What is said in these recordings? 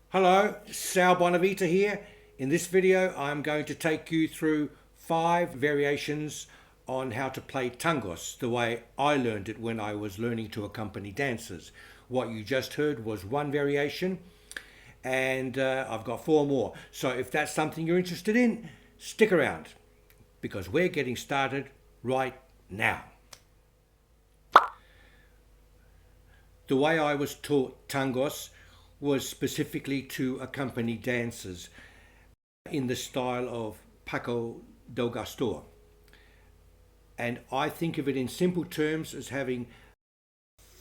Hello, Sal Bonavita here. In this video I'm going to take you through 5 variations on how to play tangos the way I learned it when I was learning to accompany dancers. What you just heard was one variation and I've got 4 more. So if that's something you're interested in, stick around because we're getting started right now. The way I was taught tangos was specifically to accompany dancers in the style of Paco del Gastor. And I think of it in simple terms as having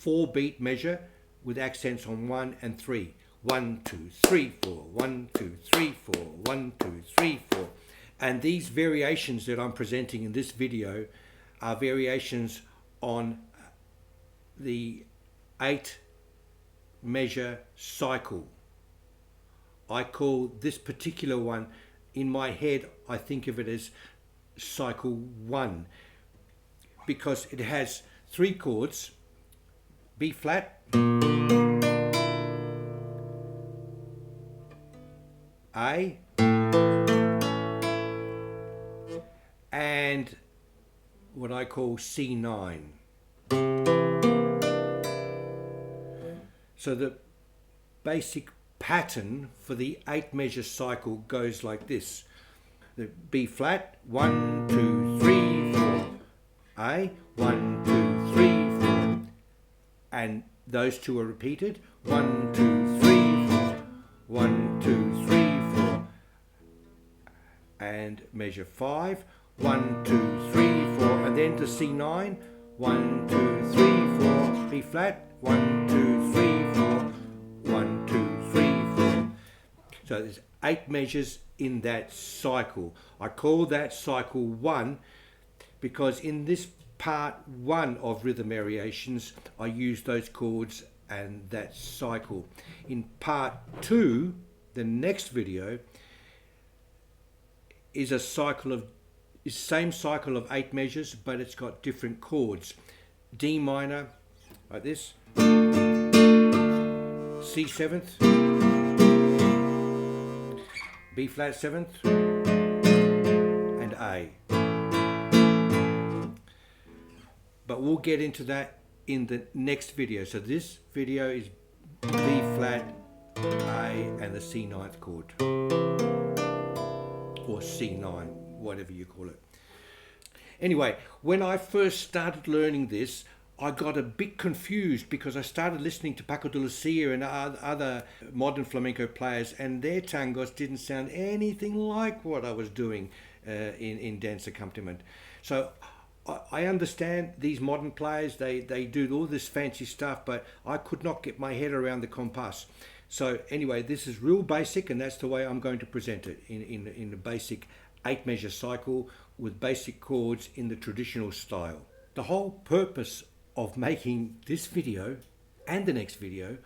4-beat measure with accents on 1 and 3. 1, 2, 3, 4, 1, 2, 3, 4, 1, 2, 3, 4. And these variations that I'm presenting in this video are variations on the 8 measure cycle. I call this particular one, in my head I think of it as cycle 1 because it has 3 chords: B flat, A, and what I call C9. So the basic pattern for the 8 measure cycle goes like this: the B flat, 1, 2, 3, 4, A, 1, 2, 3, 4, and those 2 are repeated: 1, 2, 3, 4, 1, 2, 3, 4, and measure 5, 1, 2, 3, 4, and then to C9, 1, 2, 3, 4, B flat, 1, 2, 3, 4, 1, 2, 3, 4. So there's 8 measures in that cycle. I call that cycle 1 because in this part 1 of rhythm variations I use those chords and that cycle. In part 2, the next video, is a cycle of same cycle of 8 measures, but it's got different chords. D minor like this, C 7th, B flat 7th, and A. But we'll get into that in the next video. So this video is B flat, A, and the C9th chord, or C9, whatever you call it. Anyway, when I first started learning this, I got a bit confused because I started listening to Paco de Lucia and other modern flamenco players, and their tangos didn't sound anything like what I was doing in dance accompaniment. So I understand these modern players, they do all this fancy stuff, but I could not get my head around the compas. So anyway, this is real basic, and that's the way I'm going to present it in a basic 8 measure cycle with basic chords in the traditional style. The whole purpose of making this video and the next video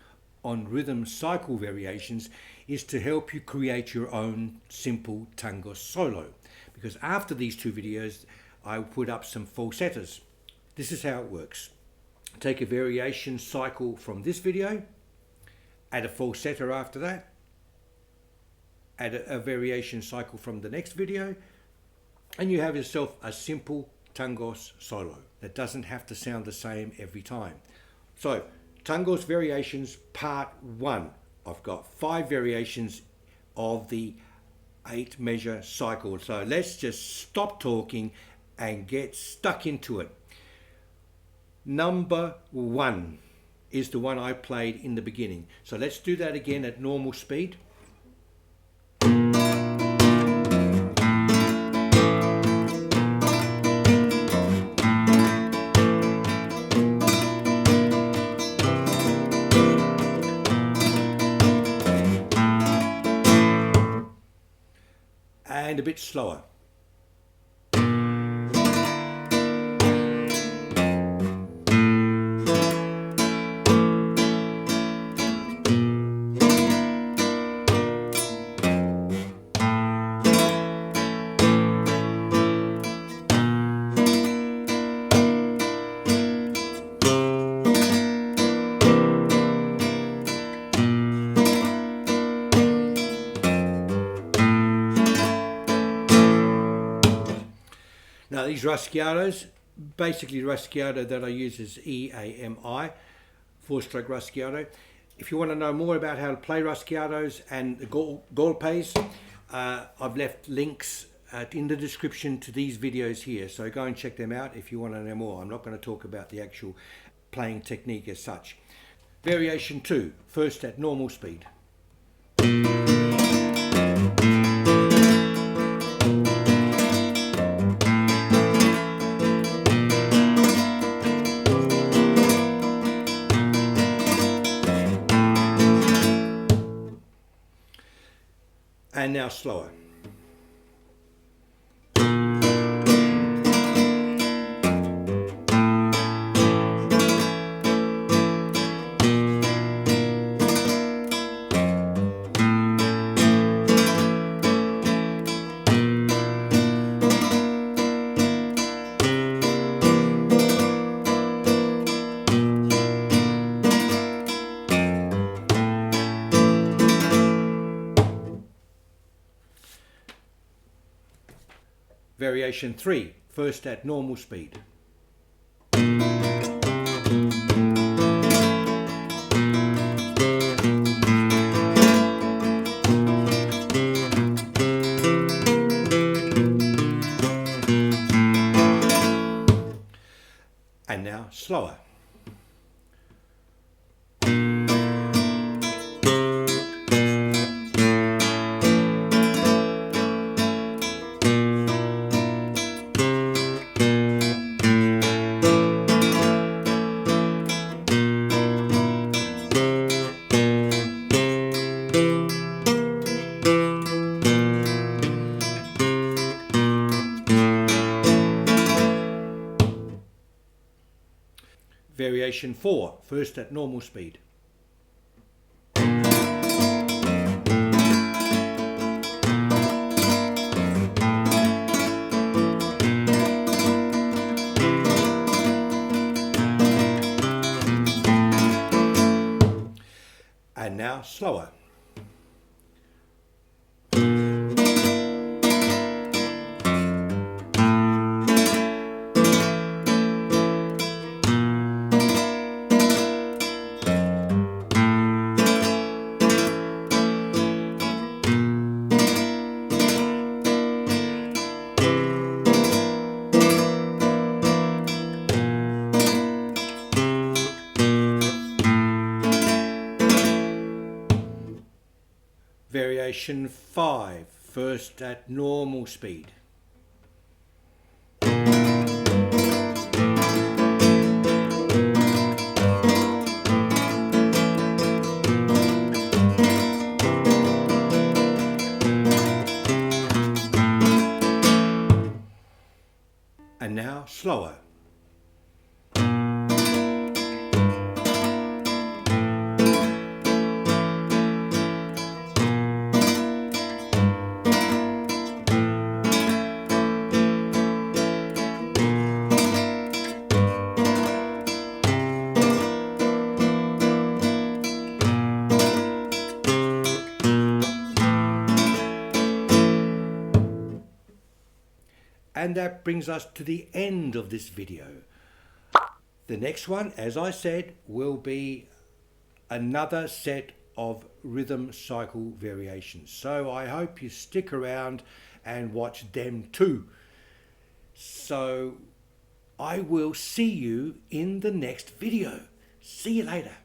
on rhythm cycle variations is to help you create your own simple tango solo, because after these 2 videos I put up some falsettas. This is how it works: take a variation cycle from this video, add a falsetto after that, add a variation cycle from the next video, and you have yourself a simple tangos solo that doesn't have to sound the same every time. So tangos variations part 1. I've got 5 variations of the 8 measure cycle. So let's just stop talking and get stuck into it. Number 1 is the one I played in the beginning. So let's do that again at normal speed. And a bit slower. Now these Raschiatos, basically the Raschiato that I use is EAMI, 4-stroke Raschiato. If you want to know more about how to play Raschiatos and the golpes, I've left links in the description to these videos here, so go and check them out if you want to know more. I'm not going to talk about the actual playing technique as such. Variation 2, first at normal speed. And now slower. Variation 3, first at normal speed. And now slower. Variation 4, first at normal speed. And now slower. Variation 5, first at normal speed. And now slower. And that brings us to the end of this video. The next one, as I said, will be another set of rhythm cycle variations. So I hope you stick around and watch them too. So I will see you in the next video. See you later.